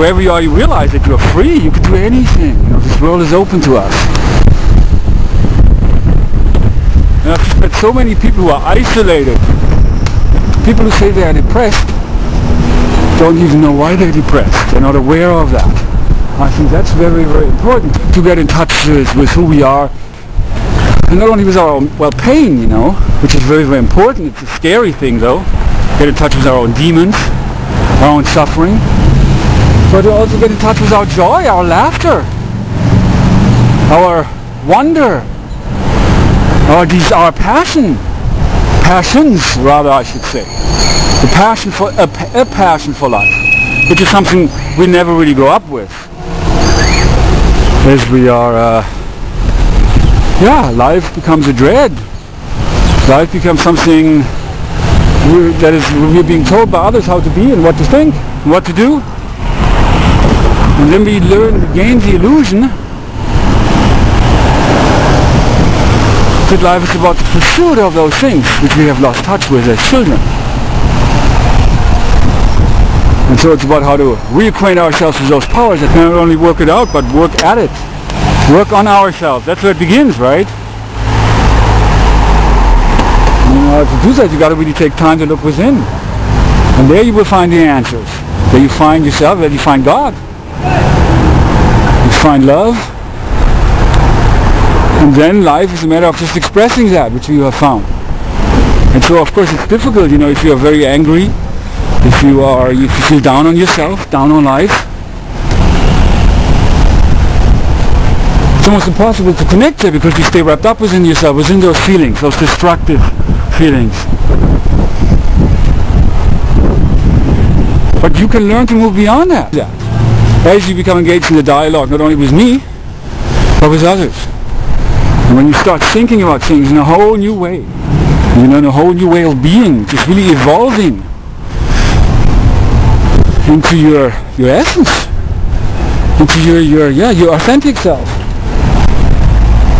wherever you are, you realize that you're free. You can do anything. You know, this world is open to us. And I've just met so many people who are isolated. People who say they are depressed don't even know why they're depressed. They're not aware of that. I think that's very, very important to get in touch with who we are. And not only with our own, well, pain, you know, which is very, very important. It's a scary thing, though. Get in touch with our own demons, our own suffering. But to also get in touch with our joy, our laughter, our wonder, our passion. Passions, rather, I should say. The passion for a passion for life, which is something we never really grow up with, as we are. Life becomes a dread. Life becomes something that is we're being told by others how to be and what to think, and what to do, and then we gain the illusion that life is about the pursuit of those things which we have lost touch with as children. And so it's about how to reacquaint ourselves with those powers that not only work it out, but work at it. Work on ourselves. That's where it begins, right? And to do that, you got to really take time to look within. And there you will find the answers. There you find yourself, there you find God. You find love. And then life is a matter of just expressing that which you have found. And so of course it's difficult, you know, if you are very angry, if you feel down on yourself, down on life. It's almost impossible to connect there because you stay wrapped up within yourself, within those feelings, those destructive feelings. But you can learn to move beyond that. As you become engaged in the dialogue, not only with me, but with others. And when you start thinking about things in a whole new way, you know, in a whole new way of being, just really evolving into your essence, into your authentic self,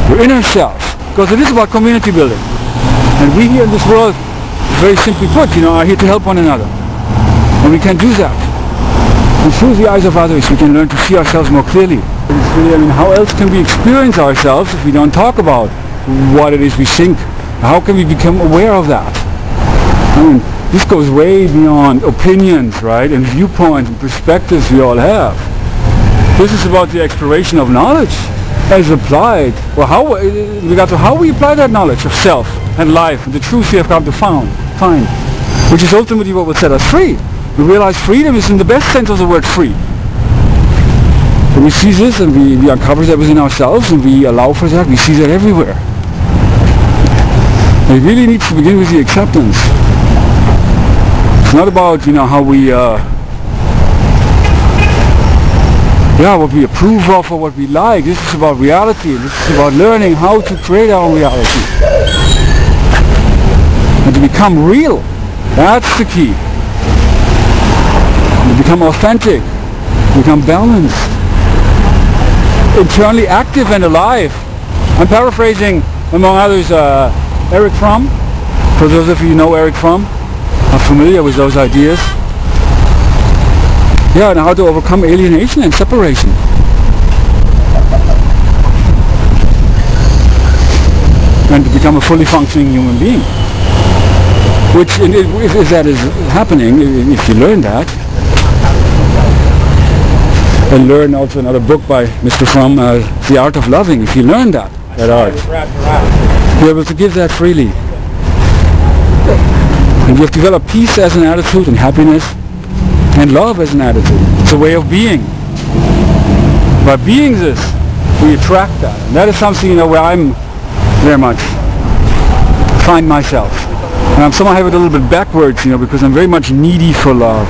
your inner self, because it is about community building. And we here in this world, very simply put, you know, are here to help one another. And we can do that. And through the eyes of others, we can learn to see ourselves more clearly. Really, I mean, how else can we experience ourselves if we don't talk about what it is we think? How can we become aware of that? I mean, this goes way beyond opinions, right, and viewpoints and perspectives we all have. This is about the exploration of knowledge as applied, or in regard to how we apply that knowledge of self and life and the truth we have come to find, which is ultimately what will set us free. We realize freedom is in the best sense of the word free. When we see this and we uncover that within ourselves and we allow for that, we see that everywhere. It really needs to begin with the acceptance. It's not about, you know, how we, what we approve of or what we like. This is about reality. This is about learning how to create our own reality. And to become real. That's the key. And to become authentic. Become balanced. Internally active and alive. I'm paraphrasing, among others, Erich Fromm. For those of you who know Erich Fromm, are familiar with those ideas. And how to overcome alienation and separation. And to become a fully functioning human being. Which, if that is happening, if you learn that, and learn also another book by Mr. Fromm, The Art of Loving, if you learn that art, you're able to give that freely. And you have developed peace as an attitude and happiness and love as an attitude. It's a way of being. By being this, we attract that. And that is something, you know, where I'm very much find myself. And I'm somehow have it a little bit backwards, you know, because I'm very much needy for love.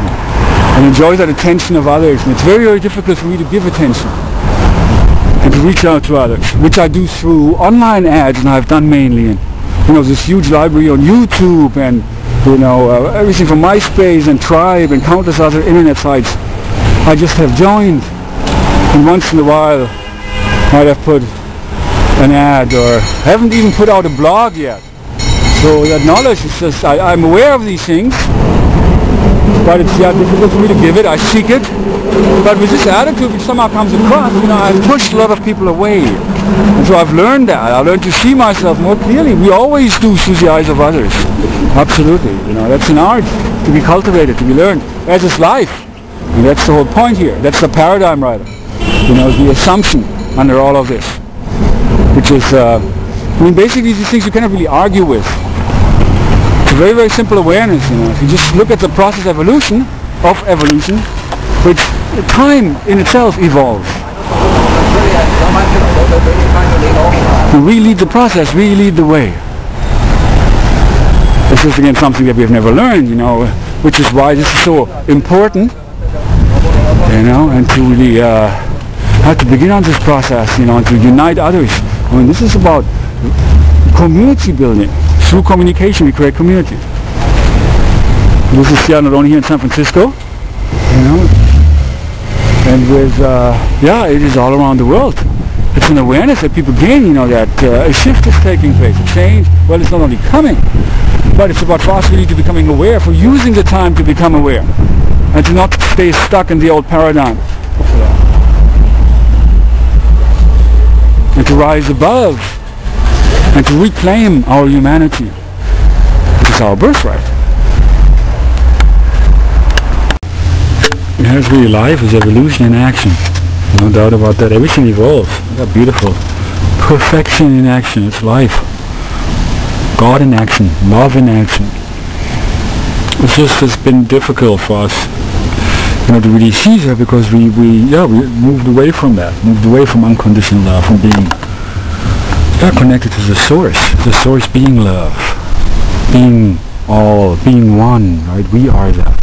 And enjoy that attention of others. And it's very, very difficult for me to give attention and to reach out to others, which I do through online ads, and I've done mainly. And, you know, this huge library on YouTube and, you know, everything from MySpace and Tribe and countless other internet sites I just have joined. And once in a while might have put an ad, or haven't even put out a blog yet. So that knowledge is just, I'm aware of these things, but it's difficult for me to give it. I seek it, But with this attitude which somehow comes across, I've pushed a lot of people away. And so I've learned that. I learned to see myself more clearly. We always do through the eyes of others. Absolutely. That's an art to be cultivated, to be learned. As is life. And that's the whole point here. That's the paradigm, rather. The assumption under all of this. Which is, basically these things you cannot really argue with. It's a very, very simple awareness, If you just look at the process of evolution, which time in itself evolves. We lead the process, we lead the way. This is again something that we have never learned, which is why this is so important, and to really have to begin on this process, and to unite others. This is about community building. Through communication we create community. This is not only here in San Francisco, and with, it is all around the world. It's an awareness that people gain, that a shift is taking place, a change. Well, it's not only coming, but it's about for us really to becoming aware, for using the time to become aware, and to not stay stuck in the old paradigm. And to rise above, and to reclaim our humanity, which is our birthright. Here's really life is evolution in action. No doubt about that. Everything evolves. That's beautiful. Perfection in action. It's life. God in action. Love in action. It's been difficult for us, to really see that because we moved away from that. Moved away from unconditional love, from being connected to the source being love, being all, being one, right? We are that.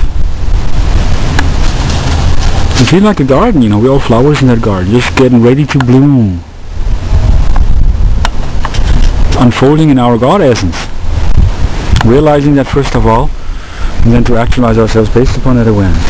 We feel like a garden, we're all flowers in that garden, just getting ready to bloom. Unfolding in our God essence. Realizing that first of all, and then to actualize ourselves based upon that awareness.